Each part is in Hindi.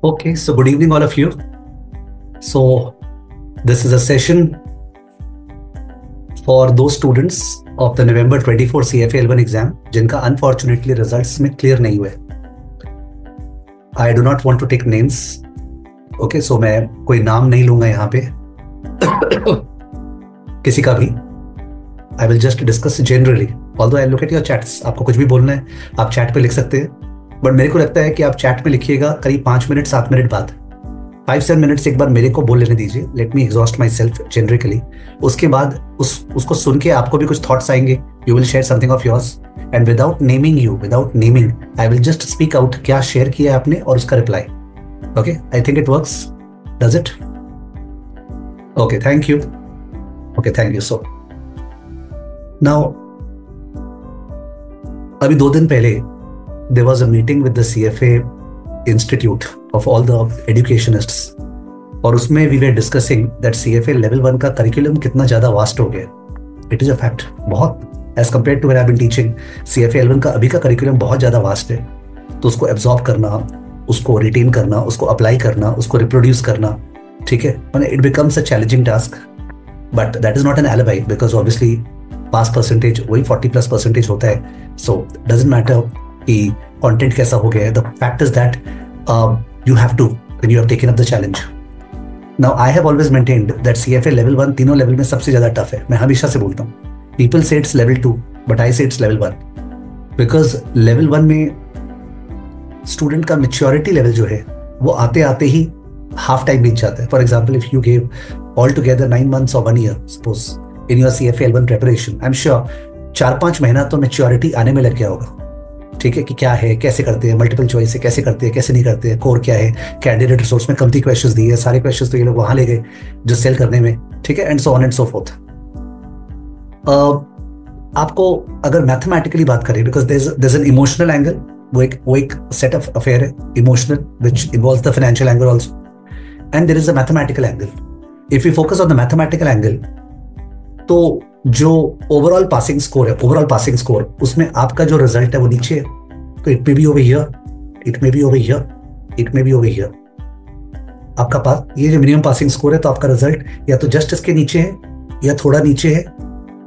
Okay, so good evening, all of you. So, this is a session for those students of the November 24 CFA L1 exam, जिनका unfortunately results में clear नहीं हुए. I do not want to take names. Okay, so मैं कोई नाम नहीं लूँगा यहाँ पे किसी का भी. I will just discuss generally. Although I look at your chats. आपको कुछ भी बोलना है, आप chat पे लिख सकते हैं. बट मेरे को लगता है कि आप चैट में लिखिएगा करीब 5 मिनट 7 मिनट बाद. 5-7 मिनट से एक बार मेरे को बोल लेने दीजिए. Let me exhaust myself generically. उसके बाद उसको सुन के आपको भी कुछ थॉट्स आएंगे. You will share something of yours and without naming I will just speak out क्या शेयर किया है आपने और उसका reply. Okay, I think it works. Does it? Okay, thank you. Okay, thank you. So now अभी 2 दिन पहले there was a meeting with the CFA Institute of all the educationists और उसमें we were discussing that CFA level 1 का curriculum कितना ज़्यादा vast हो गया. It is a fact. बहुत as compared to when I've been teaching, CFA L1 का अभी का curriculum बहुत ज़्यादा vast है. तो उसको absorb करना, उसको retain करना, उसको apply करना, उसको reproduce करना, ठीक है, it becomes a challenging task. But that is not an alibi because obviously pass percentage वही 40+% होता है. So doesn't matter कि कंटेंट कैसा हो गया है. The fact is that you have to when you have taken up the challenge. Now I have always maintained that CFA level 1 तीनों लेवल में सबसे ज्यादा टफ है. मैं हमेशा से बोलता हूँ. पीपल से इट्स लेवल 2 बट आई से इट्स लेवल 1 बिकॉज लेवल 1 में स्टूडेंट का मैच्योरिटी लेवल जो है वो आते आते ही हाफ टाइम बीत जाता है. For example, if you give all together 9 months or 1 year suppose in your CFA L1 preparation, I am sure 4-5 महीना तो मैच्योरिटी आने में लग गया होगा. ठीक है, कि क्या है, कैसे करते हैं, मल्टीपल चॉइस है, कैसे करते हैं, कैसे नहीं करते हैं, कोर क्या है, कैंडिडेट रिसोर्स में कमती क्वेश्चंस दिए, सारे क्वेश्चंस तो ये लोग वहां ले गए जो सेल करने में. ठीक है, and so on and so forth. आपको अगर मैथमेटिकली बात करें, because there is an emotional angle, वो एक सेट ऑफ अफेयर है emotional which involves the financial angle also, and there is a mathematical angle. If you focus on the mathematical angle, तो जो ओवरऑल पासिंग स्कोर उसमें आपका जो रिजल्ट है वो नीचे है. तो it may be over here, it may be over here, it may be over here. आपका पास ये जो मिनिमम पासिंग स्कोर है, तो आपका रिजल्ट या तो जस्ट इसके नीचे है, या थोड़ा नीचे है,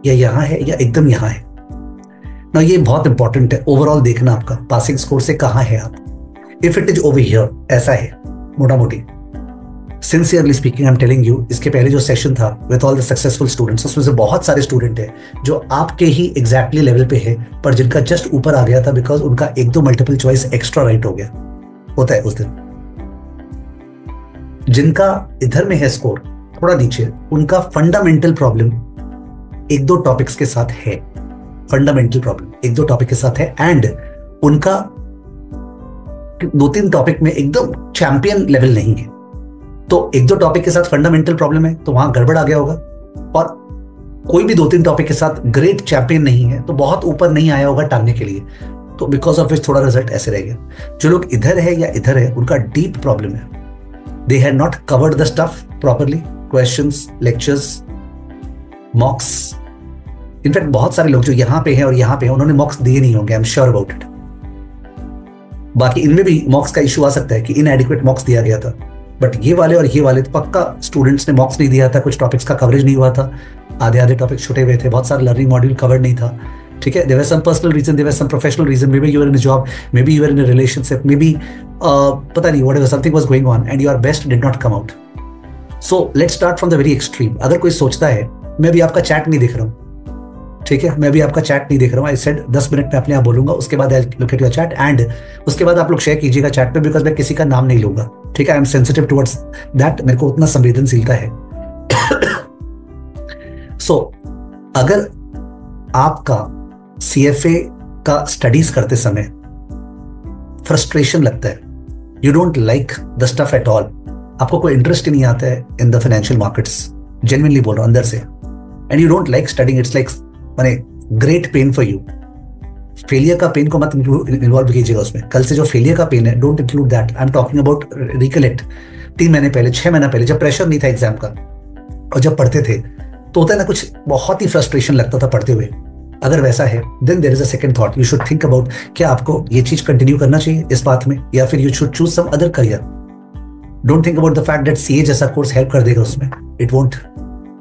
या यहाँ है, या एकदम यहाँ है ना. ये बहुत इंपॉर्टेंट है ओवरऑल देखना आपका पासिंग स्कोर से कहाँ है आप. If it is over here, ऐसा है मोटा मोटी. Sincerely speaking I am telling you, इसके पहले जो सेशन था with all the successful students, उसमें से बहुत सारे स्टूडेंट हैं जो आपके ही एग्जैक्टली लेवल पे है, पर जिनका जस्ट ऊपर आ गया था बिकॉज उनका 1-2 मल्टीपल चॉइस एक्स्ट्रा राइट हो गया. होता है उस दिन. जिनका इधर में है स्कोर थोड़ा नीचे, उनका फंडामेंटल प्रॉब्लम 1-2 टॉपिक्स के साथ है. फंडामेंटल प्रॉब्लम 1-2 टॉपिक के साथ है, एंड उनका 2-3 टॉपिक में एकदम चैंपियन लेवल नहीं है. तो 1-2 टॉपिक के साथ फंडामेंटल प्रॉब्लम है, तो वहां गड़बड़ आ गया होगा. और कोई भी 2-3 टॉपिक के साथ ग्रेट चैंपियन नहीं है, तो बहुत ऊपर नहीं आया होगा टांगने के लिए. तो बिकॉज ऑफ विच थोड़ा रिजल्ट ऐसे रह गया. जो लोग इधर है या इधर है, उनका डीप प्रॉब्लम है. They had not covered the stuff properly. Questions, lectures, मॉक्स. In fact बहुत सारे लोग जो यहाँ पे हैं और यहाँ पे हैं, उन्होंने मॉक्स दिए नहीं होंगे. I am sure about it. बाकी इनमें भी मॉक्स का इशू आ सकता है कि इनएडिक्वेट मॉक्स दिया गया था. बट ये वाले और ये वाले तो पक्का स्टूडेंट्स ने मॉक्स नहीं दिया था. कुछ टॉपिक्स का कवरेज नहीं हुआ था, आधे टॉपिक्स छुटे हुए थे, बहुत सारे लर्निंग मॉड्यूल कवर नहीं था. ठीक है, there were some personal reason, there were some professional reason, maybe you are in a job, maybe you are in a relationship, maybe पता नहीं, whatever something was going on and your best did not come out. So let's start from the very extreme. अगर कोई सोचता है मैं भी आपका चैट नहीं देख रहा हूँ, ठीक है, मैं भी आपका चैट नहीं देख रहा हूँ, आई सेड 10 मिनट में अपने आप बोलूंगा, उसके बाद I look at your chat and उसके बाद आप लोग शेयर कीजिएगा चैट पे, बिकॉज मैं किसी का नाम नहीं लूंगा. ठीक है, I M sensitive towards that. मेरे को उतना संवेदनशीलता है. सो अगर आपका सीएफए का स्टडीज करते समय फ्रस्ट्रेशन लगता है, you don't like the stuff at all, आपको कोई इंटरेस्ट ही नहीं आता है in the financial markets, genuinely बोल रहा हूं अंदर से, and you don't like studying, it's like माने great pain for you. Failure का पेन को मत इन्वॉल्व कीजिएगा उसमें. कल से जो फेलियर का पेन है, don't include that. I am talking about recollect 3 महीने पहले, 6 महीना पहले, जब प्रेशर नहीं था एग्जाम का और जब पढ़ते थे, तो होता है ना कुछ बहुत ही फ्रस्ट्रेशन लगता था पढ़ते हुए. अगर वैसा है, then there is a second thought. You should think about क्या आपको ये चीज कंटिन्यू करना चाहिए इस बात में, या फिर you should choose some other career. Don't think about the fact that CA जैसा कोर्स हेल्प कर देगा उसमें, इट वोंट।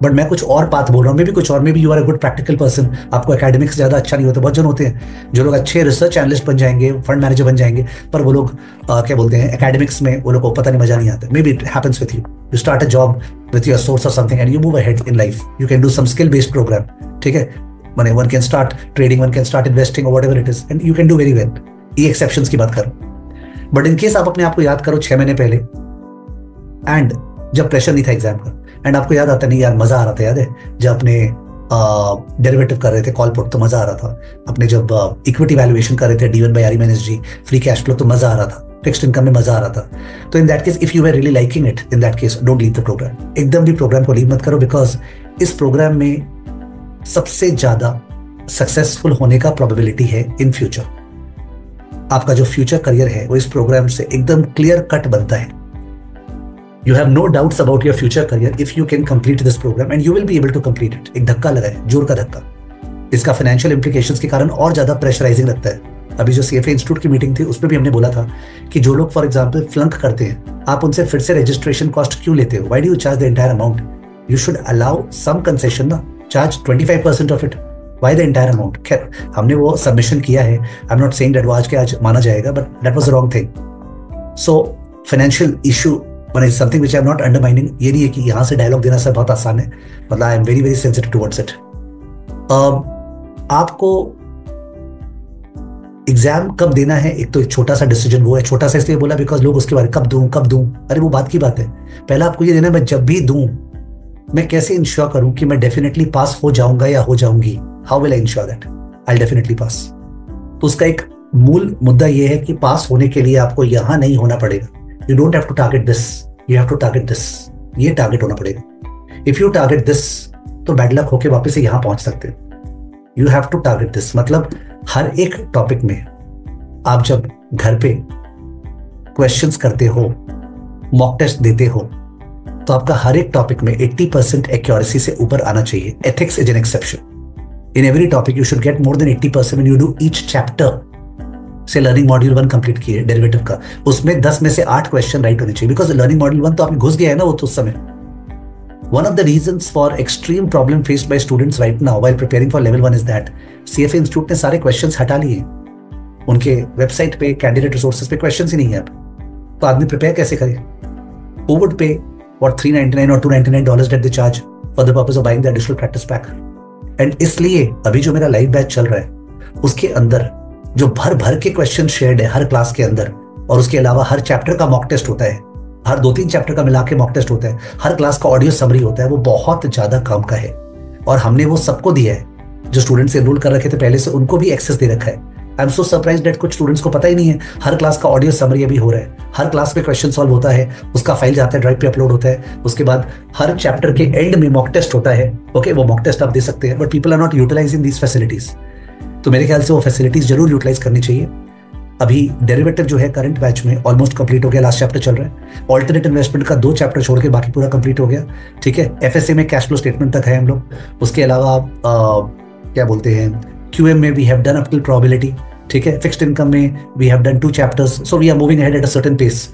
बट मैं कुछ और बात बोल रहा हूँ, मे भी कुछ और, maybe you are a good practical person, आपको एकेडमिक्स ज्यादा अच्छा नहीं होता। बहुत जन होते हैं जो लोग अच्छे रिसर्च एनालिस्ट बन जाएंगे, फंड मैनेजर बन जाएंगे, पर वो लोग क्या बोलते हैं, एकेडमिक्स में वो लोग को पता नहीं, मजा नहीं आता। Maybe it happens with you, you start a job with your source of something and you move ahead in life, you can do some skill based program, ठीक है, माने one can start trading, one can start investing और whatever it is, and you can do very well. ये एक्सेप्शंस की बात करो, बट इन केस आप अपने आप को याद करो 6 महीने पहले, एंड जब प्रेशर नहीं था एग्जाम का, एंड आपको याद आता नहीं यार मजा आ रहा था, याद है जब अपने डेरिवेटिव कर रहे थे कॉल पुट तो मजा आ रहा था, अपने जब इक्विटी वैल्यूएशन कर रहे थे D1 by RE - G free cash flow तो मजा आ रहा था, फिक्स्ड इनकम में मजा आ रहा था। तो in that case if you are really liking it, in that case don't leave the program, एकदम भी प्रोग्राम को लीव मत करो, बिकॉज इस प्रोग्राम में सबसे ज्यादा सक्सेसफुल होने का प्रोबेबिलिटी है इन फ्यूचर। आपका जो फ्यूचर करियर है वो इस प्रोग्राम से एकदम क्लियर कट बनता है। You have no doubts about your future career if you can complete this program and you will be able to complete it। एक धक्का लगा है, जोर का धक्का। इसका फाइनेंशियल इंप्लीकेशंस के कारण और ज्यादा प्रेशराइजिंग लगता है। अभी जो CFA इंस्टीट्यूट की मीटिंग थी उसमें भी हमने बोला था कि जो लोग फॉर एग्जांपल फ्लंक करते हैं, आप उनसे फिर से रजिस्ट्रेशन कॉस्ट क्यों लेते हो? Why do you charge the entire amount? You should allow some concession ना, charge 25% off it, why the entire amount? खैर हमने वो सबमिशन किया है, I am not saying that वो आज के आज माना जाएगा, but that was a wrong thing. So financial issue is something which I am not undermining. ये नहीं है कि यहाँ से डायलॉग देना सब बहुत आसान है, मतलब I am very very sensitive towards it. आपको एग्जाम कब देना है, एक तो एक छोटा सा डिसीजन वो है, छोटा सा इसलिए बोला बिकॉज लोग उसके बारे में कब दूं, अरे वो बात की बात है। पहला आपको ये देना, मैं जब भी दूं मैं कैसे इंश्योर करूं कि मैं डेफिनेटली पास हो जाऊंगा या हो जाऊंगी, how will I ensure that I will definitely pass. तो उसका एक मूल मुद्दा ये है कि पास होने के लिए आपको यहां नहीं होना पड़ेगा। You don't have to target this, you have to target this, ये टारगेट होना पड़ेगा। If you target this, तो बैड लक होके वापस से यहां पहुंच सकते हो। You have to target this, मतलब हर एक टॉपिक में आप जब घर पे क्वेश्चंस करते हो, मॉक टेस्ट देते हो, तो आपका हर एक टॉपिक में 80% एक्यूरेसी से ऊपर आना चाहिए। Ethics is an exception. In every topic you should get more than 80% when you do each chapter। से लर्निंग मॉड्यूल 1 कंप्लीट किए डेरिवेटिव का, उसमें 10 में से 8 क्वेश्चन राइट होने चाहिए, बिकॉज लर्निंग मॉड्यूल 1 तो आपने घुस गया है ना वो तो उस समय। One of the reasons for extreme problem faced by students right now while preparing for level 1 is that CFA institute ने सारे क्वेश्चंस हटा लिए। उनके वेबसाइट पे कैंडिडेट रिसोर्सेज पे क्वेश्चंस ही नहीं है अब, तो आदमी प्रिपेयर कैसे करे? Who would pay what $399 or $299 that they charge for the purpose of buying the additional practice pack? And इसलिए अभी जो मेरा लाइव बैच चल रहा है उसके अंदर जो भर के क्वेश्चन शेयर्ड है हर क्लास के अंदर, और उसके अलावा हर चैप्टर का मॉक टेस्ट होता है, हर 2-3 चैप्टर का मिला के मॉक टेस्ट होता है, हर क्लास का ऑडियो समरी होता है, वो बहुत ज्यादा काम का है। और हमने वो सबको दिया है, जो स्टूडेंट्स एनरोल कर रखे थे पहले से उनको भी एक्सेस दे रखा है। I am so surprised that कुछ स्टूडेंट्स को पता ही नहीं है हर क्लास का ऑडियो समरी अभी हो रहा है, हर क्लास में क्वेश्चन सॉल्व होता है, उसका फाइल जाता है ड्राइव पे अपलोड होता है, उसके बाद हर चैप्टर के एंड में मॉक टेस्ट होता है। ओके, वो मॉक टेस्ट आप दे सकते हैं, but people are not utilising these facilities. तो मेरे ख्याल से वो फैसिलिटीज जरूर यूटिलाइज करनी चाहिए। अभी डेरिवेटिव जो है करंट बैच में ऑलमोस्ट कंप्लीट हो गया, लास्ट चैप्टर चल रहा है। ऑल्टरनेट इन्वेस्टमेंट का 2 चैप्टर छोड़ के बाकी पूरा कंप्लीट हो गया, ठीक है। FSA में कैश फ्लो स्टेटमेंट तक है हम लोग। उसके अलावा क्या बोलते हैं, QM में we have done up till probability, ठीक है। फिक्स्ड इनकम में we have done 2 chapters, so we are moving ahead at a certain pace.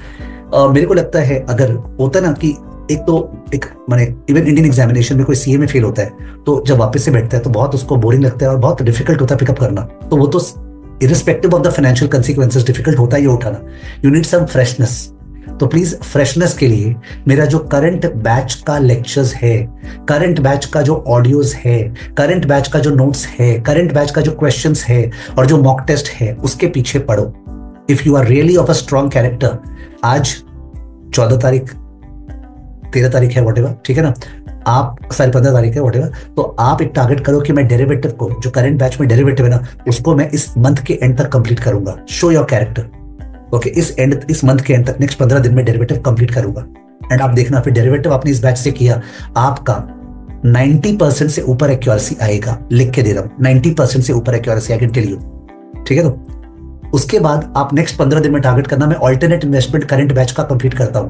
मेरे को लगता है अगर होता ना कि एक माने इवन इंडियन एग्जामिनेशन में कोई CA में फेल होता है तो जब वापस से बैठता है तो बहुत उसको बोरिंग लगता है और बहुत डिफिकल्ट होता है पिकअप करना। तो वो तो irrespective of the financial consequences difficult होता है ये उठाना। You need some freshness. तो प्लीज फ्रेशनेस के लिए मेरा जो करंट बैच का लेक्चर्स है, करंट बैच का जो ऑडियोज है, करंट बैच का जो नोट्स है, करंट बैच का जो क्वेश्चंस है और जो मॉक टेस्ट है उसके पीछे पढ़ो। If you are really of a strong character, आज 14 तारीख 13 तारीख है व्हाटएवर, ठीक है ना, आप 15 तारीख है व्हाटएवर, तो आप एक टारगेट करो कि मैं डेरिवेटिव को, जो करंट बैच में डेरिवेटिव है ना, उसको मैं इस मंथ के एंड तक कंप्लीट करूंगा। Show your character. ओके, इस मंथ के एंड तक, नेक्स्ट 15 दिन में डेरिवेटिव कंप्लीट करूंगा। एंड आप देखना फिर डेरिवेटिव आपने इस बैच से किया, आपका 90% से ऊपर एक्यूरेसी आएगा। लिख के दे रहा हूं, 90% से ऊपर accuracy I can tell you, ठीक है। तो उसके बाद आप नेक्स्ट 15 दिन में टारगेट करना, मैं ऑल्टरनेट इन्वेस्टमेंट करंट बैच का कंप्लीट करता हूं,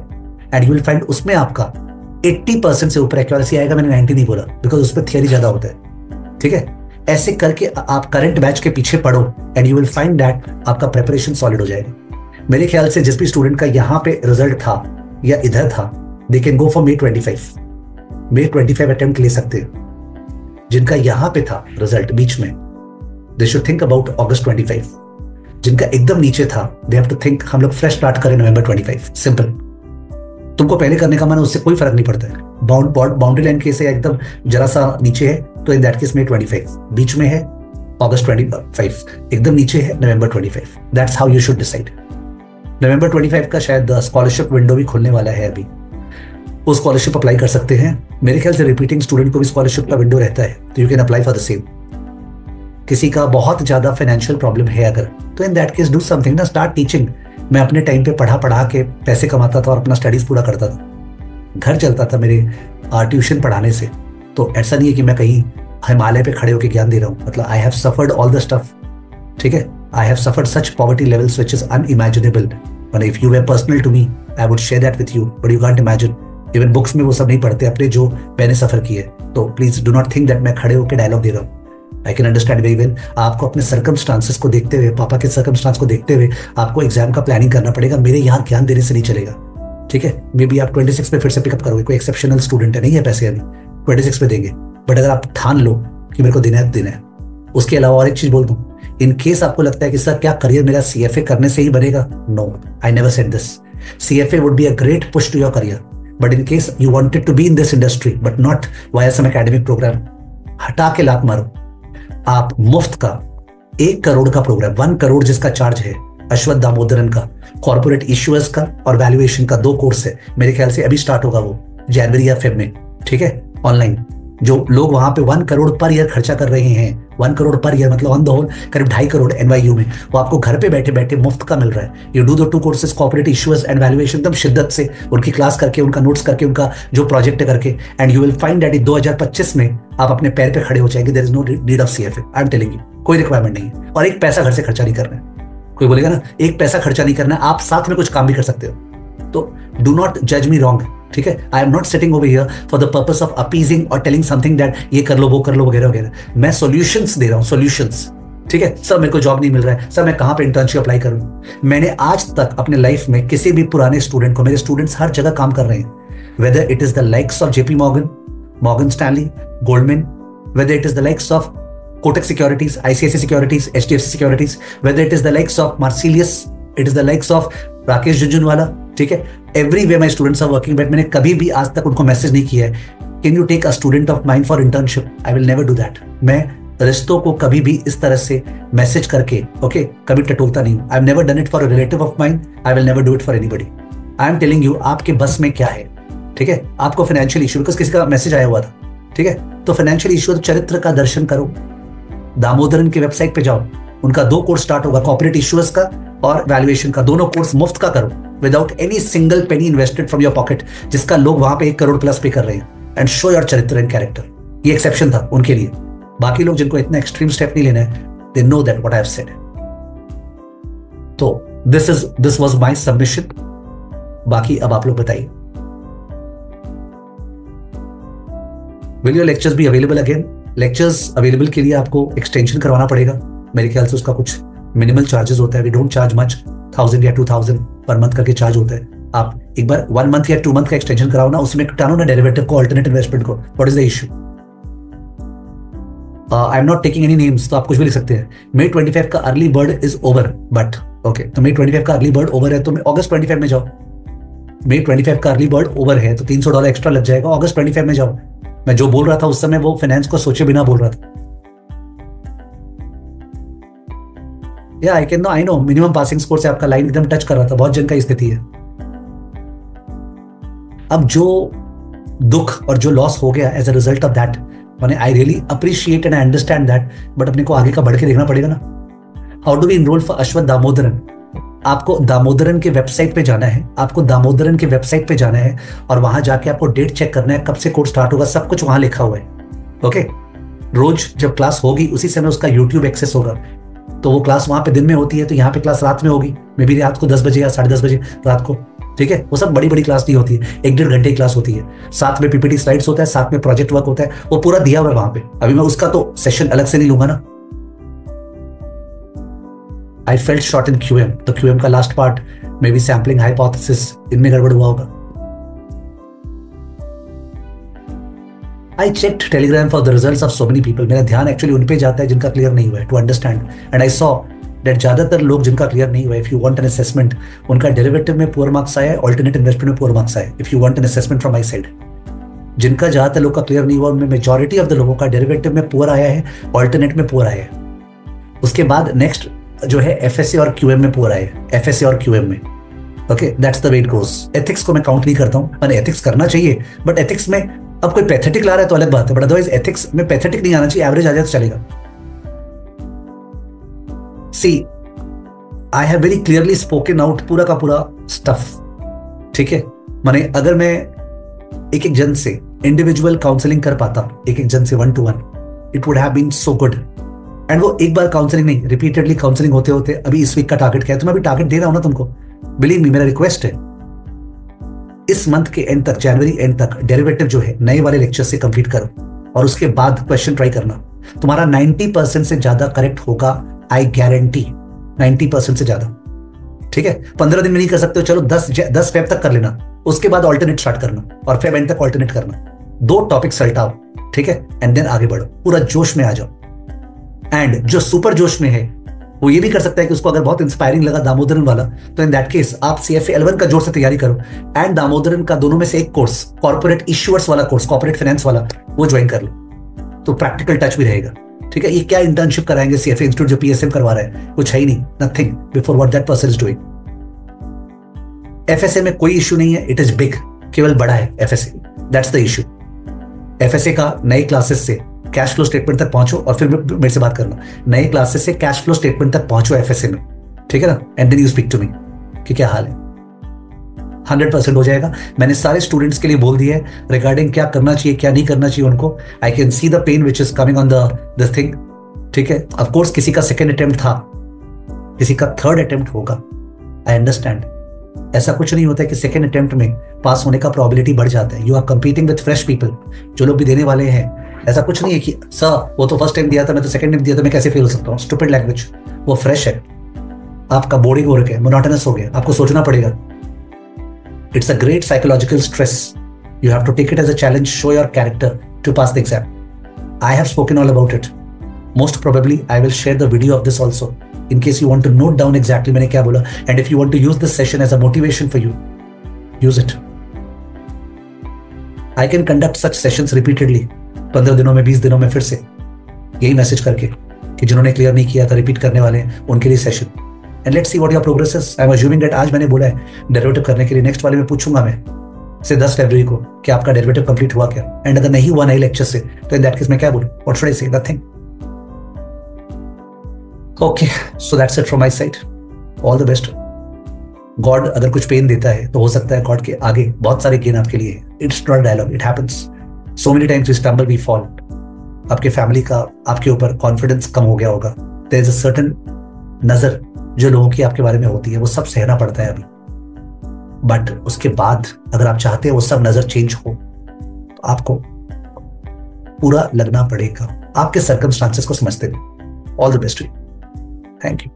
एंड यू विल फाइंड उसमें आपका 80% से ऊपर एक्यूरेसी आएगा। मैंने 90 नहीं बोला बिकॉज उसमें थियरी ज्यादा होता है, ठीक है। ऐसे करके आप करंट बैच के पीछे पढ़ो and you will find that आपका प्रिपरेशन सॉलिड हो जाएगा। मेरे ख्याल से जिस भी स्टूडेंट का यहाँ पे रिजल्ट था या इधर था, they can go for May 25। May 25 attempt ले सकते हैं। जिनका यहां पे था रिजल्ट बीच में, they should think about August 25। जिनका एकदम नीचे था, दे हैव टू थिंक हम लोग फ्रेश स्टार्ट करें November 25। सिंपल। तुमको पहले करने का मन, उससे कोई फर्क नहीं पड़ता है। बाउंड्री लाइन केस है, एकदम जरा सा नीचे है तो इन दैट केस May 25, बीच में है August 25, एकदम नीचे है November 25। That's how you should decide. November 25 का शायद स्कॉलरशिप विंडो भी खुलने वाला है अभी, वो स्कॉलरशिप अप्लाई कर सकते हैं। मेरे ख्याल से रिपीटिंग स्टूडेंट को भी स्कॉलरशिप का विंडो रहता है, तो you can apply for the same. किसी का बहुत ज्यादा फाइनेंशियल प्रॉब्लम है अगर, तो in that case do something ना, स्टार्ट टीचिंग। मैं अपने टाइम पे पढ़ा के पैसे कमाता था और अपना स्टडीज पूरा करता था, घर चलता था मेरे ट्यूशन पढ़ाने से। तो ऐसा नहीं है कि मैं कहीं हिमालय पे खड़े होकर ज्ञान दे रहा हूँ, मतलब I have suffered all the stuff, ठीक है। I have suffered such poverty levels which is unimaginable, and if you were personal to me I would share that with you, but you can't imagine। Even books में वो सब नहीं पढ़ते अपने जो मैंने सफर किए। तो please do not think that मैं खड़े होकर डायलॉग दे रहा हूँ। I can understand very well. आपको अपने सर्कमस्टांसेस को देखते हुए, पापा के सर्कमस्टांस को देखते हुए आपको एग्जाम का प्लानिंग करना पड़ेगा। मेरे यहाँ ज्ञान देने से नहीं चलेगा, ठीक है। मे बी आप 26 में फिर से पिकअप करोगे, कोई एक्सेप्शनल स्टूडेंट है, नहीं है पैसे अभी, 26 में देंगे। बट अगर आप ठान लो कि मेरे को देना है तो देना है। उसके अलावा और एक चीज बोल दूं, इन केस आपको लगता है कि सर क्या करियर मेरा CFA करने से ही बनेगा, no, I never said this. CFA would be a great push to your career, but in case you wanted to be in this industry but not via some academic program, हटा के लात मारो। आप मुफ्त का 1 करोड़ का प्रोग्राम, 1 करोड़ जिसका चार्ज है, अश्वत्थ दामोदरन का कॉर्पोरेट इश्यूअर्स का और वैल्यूएशन का 2 कोर्स है। मेरे ख्याल से अभी स्टार्ट होगा वो जनवरी या फेब में, ठीक है, ऑनलाइन। जो लोग वहां पे 1 करोड़ पर ईयर खर्चा कर रहे हैं, 1 करोड़ पर ईयर मतलब ऑन द होल करीब 2.5 करोड़ NYU में, वो आपको घर पे बैठे बैठे मुफ्त का मिल रहा है। You do the 2 courses, corporate issuers and valuation, एकदम शिद्दत से उनकी क्लास करके, उनका नोट्स करके, उनका जो प्रोजेक्ट करके, and you will find that 2025 में आप अपने पैर पे खड़े हो जाएंगे। There is no need of CFA, I am telling you. कोई रिक्वायरमेंट नहीं है, और 1 पैसा घर से खर्चा नहीं करना है। कोई बोलेगा ना 1 पैसा खर्चा नहीं करना है, आप साथ में कुछ काम भी कर सकते हो। तो डू नॉट जज मी रॉन्ग, ठीक है। I am not sitting over here for the purpose of appeasing और टेलिंग समथिंग दैट ये कर लो वो कर लो वगैरह वगैरह। मैं सॉल्यूशंस दे रहा हूँ, सॉल्यूशंस, ठीक है। सर मेरे को जॉब नहीं मिल रहा है, सर मैं कहाँ पे इंटर्नशिप अप्लाई करूँ। मैंने आज तक अपने लाइफ में किसी भी पुराने स्टूडेंट को, मेरे स्टूडेंट्स हर जगह काम कर रहे हैं, whether it is the likes of JP Morgan, Morgan Stanley, Goldman, whether it is the likes of Kotak Securities, ICICI Securities, HDFC Securities, whether it is the likes of Marsilius, it is the likes of Rakesh Jhunjhunwala, ठीक है। Everywhere my students are working, but मैंने कभी भी आज तक उनको मैसेज नहीं किया है can you take a student of mind for internship. I will never do that. मैं रिश्तों को कभी भी इस तरह से मैसेज करके ओके कभी टटोलता नहीं। I have never done it for a relative of mind, I will never do it for anybody. I am telling you, आपके बस में क्या है, ठीक है। आपको फाइनेंशियल इशू, बिकॉज किसी का मैसेज आया हुआ था, ठीक है, तो फाइनेंशियल इशू, तो चरित्र का दर्शन करो, दामोदरन की वेबसाइट पे जाओ, उनका 2 कोर्स स्टार्ट होगा, कॉर्पोरेट इश्यूअर्स का और वैल्यूएशन का, दोनों कोर्स मुफ्त का करो, without any single penny invested from your pocket, जिसका लोग वहां पे 1 करोड़ प्लस पे कर रहे हैं। एंड शो योर चरित्र एंड कैरेक्टर। ये एक्सेप्शन था उनके लिए। बाकी लोग जिनको इतना एक्सट्रीम स्टेप नहीं लेना है, they know that what I have said. तो दिस वाज माय सबमिशन। बाकी अब आप लोग बताइए, will your lectures be available again? Lectures available के लिए आपको एक्सटेंशन करवाना पड़ेगा, मेरे ख्याल से उसका कुछ मिनिमल चार्जेस होता है। वी डोंट चार्ज मच, 1000 या 2000 पर मंथ करके चार्ज होता है। आप एक बार 1 मंथ या 2 मंथ का एक्सटेंशन कराओ ना, उसमें टानो ना डेरिवेटिव को, अल्टरनेट इन्वेस्टमेंट को। What is the issue? I am not taking any names, तो आप कुछ भी लिख सकते हैं। May 25 का early bird is over, but okay, तो May 25 का अर्ली बर्ड ओवर है, तो August 25 में जाओ। May 25 का अर्ली बर्ड ओवर है तो $300 एक्स्ट्रा लग जाएगा, August 25 में जाओ। मैं जो बोल रहा था उस समय वो फाइनेंस को सोचे बिना बोल रहा था। या I know minimum passing score से आपका लाइन एकदम टच कर रहा था, बहुत जन का स्थिति है। अब जो दुख और जो लॉस हो गया as a result of that, माने I really appreciate and I understand that, but अपने को आगे का बढ़ के देखना पड़ेगा ना। How do we enroll for Ashwath Damodaran? आपको दामोदरन के वेबसाइट पे जाना है, आपको दामोदरन के वेबसाइट पे जाना है और वहां जाके आपको डेट चेक करना है, कब से कोर्स स्टार्ट होगा, सब कुछ वहां लिखा हुआ है। ओके, रोज जब क्लास होगी उसी समय उसका यूट्यूब एक्सेस होगा। तो वो क्लास वहां पे दिन में होती है, तो यहाँ पे क्लास रात में होगी, मे बी रात को 10 बजे या 10:30 बजे रात को, ठीक है। वो सब बड़ी बड़ी क्लास नहीं होती है, 1-1.5 घंटे की क्लास होती है, साथ में PPT स्लाइड्स होता है, साथ में प्रोजेक्ट वर्क होता है, वो पूरा दिया हुआ है वहां पे। अभी मैं उसका तो सेशन अलग से नहीं लूंगा ना। I felt short in QM, तो QM का last part may be sampling hypothesis, इनमें गड़बड़ हुआ होगा, I checked Telegram for the results of so many people. मेरा ध्यान एक्चुअली उन पे जाता है जिनका क्लियर नहीं हुआ है, to understand, and I saw that ज्यादातर लोग जिनका क्लियर नहीं हुआ है, if you want an assessment, उनका डेरिवेटिव में पुअर मार्क्स आया है, ऑल्टरनेट इन्वेस्टमेंट में पुअर मार्क्स आया है। If you want an assessment from my side, जिनका ज्यादातर लोग का क्लियर नहीं हुआ उनमें मेजॉरिटी ऑफ द लोगों का डेरिवेटिव में पुअर आया है, ऑल्टरनेट में पुअर आया है। उसके बाद नेक्स्ट जो है एफएसए और क्यूएम में पुअर आया है, एफएसए और क्यूएम में। Okay, that's the way it goes. Ethics को मैं काउंट नहीं करता हूं, मैंने एथिक्स करना चाहिए, बट एथिक्स में अब कोई पैथेटिक ला रहा है तो अलग बात है, बट अदरवाइज एथिक्स में पैथेटिक नहीं आना चाहिए, एवरेज आ जाए तो चलेगा। See, I have very clearly spoken out पूरा का पूरा स्टफ, ठीक है। माने अगर मैं एक एक जन से इंडिविजुअल काउंसलिंग कर पाता, एक एक जन से 1 to 1, it would have been so good. And वो एक बार काउंसलिंग नहीं, रिपीटेडली काउंसलिंग होते होते अभी इस वीक का टारगेट क्या है, तो मैं अभी टारगेट दे रहा हूं ना तुमको, बिलीव मी, मेरा रिक्वेस्ट है इस मंथ के एंड तक, जनवरी एंड तक डेरिवेटिव जो है नए वाले लेक्चर से कंप्लीट करो, और उसके बाद क्वेश्चन ट्राई करना। तुम्हारा 90% से ज्यादा करेक्ट होगा, आई गारंटी, 90% से ज्यादा, ठीक है। 15 दिन में नहीं कर सकते हो, चलो 10 फेब तक कर लेना, उसके बाद ऑल्टरनेट स्टार्ट करना, और फेब एंड तक ऑल्टरनेट करना। 2 टॉपिक सल्टाओ, ठीक है, एंड देन आगे बढ़ो, पूरा जोश में आ जाओ। एंड जो सुपर जोश में है वो ये भी कर सकता है कि उसको अगर बहुत इंस्पायरिंग लगा दामोदरन वाला, तो इन दैट केस आप CFA L1 का जोर से तैयारी करो, एंड दामोदरन का दोनों में से एक कोर्स, कॉर्पोरेट इश्यूअर्स वाला कोर्स, कॉर्पोरेट फाइनेंस वाला, वो ज्वाइन कर लो, तो प्रैक्टिकल टच भी रहेगा, ठीक है। ये क्या इंटर्नशिप कराएंगे CFA इंस्टीट्यूट जो PSM करवा रहा है, कुछ है ही नहीं, nothing before what that person is doing. FSA में कोई इश्यू नहीं है, इट इज बिग, केवल बड़ा है FSA, that's the issue. FSA का नए क्लासेस से कैश फ्लो स्टेटमेंट तक पहुंचो, और फिर मेरे से बात करना, नए क्लासेस से कैश फ्लो स्टेटमेंट तक पहुंचो FSA में, ठीक है ना, and then you speak to me कि क्या हाल है। 100% हो जाएगा। मैंने सारे स्टूडेंट्स के लिए बोल दिया है रिगार्डिंग क्या करना चाहिए, क्या नहीं करना चाहिए उनको। I can see the pain which is coming on this thing, ठीक है। ऑफ कोर्स किसी का सेकेंड अटेम्प्ट था, किसी का थर्ड अटेम्प्ट होगा, आई अंडरस्टैंड। ऐसा कुछ नहीं होता है कि सेकेंड अटेम्प्ट में पास होने का प्रोबेबिलिटी बढ़ जाता है। You are competing with fresh people, जो लोग भी देने वाले हैं। ऐसा कुछ नहीं है कि सर वो तो फर्स्ट टाइम दिया था, मैं तो सेकंड टाइम दिया था, मैं कैसे फेल हो सकता हूँ। स्टूपिड लैंग्वेज, वो फ्रेश है, आपका बोरिंग हो रखा है, मोनोटोनस हो गया, आपको सोचना पड़ेगा। It's a great psychological stress, you have to take it as a challenge, show your character to pass the exam. I have spoken all about it, most probably I will share the video of this also, in case you want to note down exactly मैंने क्या बोला, and if you want to use this session as a motivation for you, use it. I can conduct such sessions repeatedly, 15 दिनों में, 20 दिनों में, फिर से यही मैसेज करके कि जिन्होंने क्लियर नहीं किया था रिपीट करने वाले हैं उनके लिए session, and let's see what your progress is. I'm assuming that आज मैंने बोला है डेरिवेटिव करने के लिए, नेक्स्ट वाले में पूछूंगा मैं से 10 फरवरी को कि आपका डेरिवेटिव कंप्लीट हुआ क्या, एंड अगर नहीं हुआ नए लेक्चर से, तो इन दैट केस मैं क्या बोलूं, what should I say? Nothing. Okay, so that's it from my side, all the best. God अगर कुछ पेन देता है तो हो सकता है गॉड के आगे बहुत सारे गेन आपके लिए। It's not dialogue, it happens so many times, we stumble, we fall. आपके फैमिली का आपके ऊपर कॉन्फिडेंस कम हो गया होगा, देयर इज अ सर्टेन नजर जो लोगों की आपके बारे में होती है, वो सब सहना पड़ता है अभी, बट उसके बाद अगर आप चाहते हैं वो सब नजर चेंज हो, तो आपको पूरा लगना पड़ेगा आपके सर्कमस्टांसेस को समझते हुए। All the best. Thank you.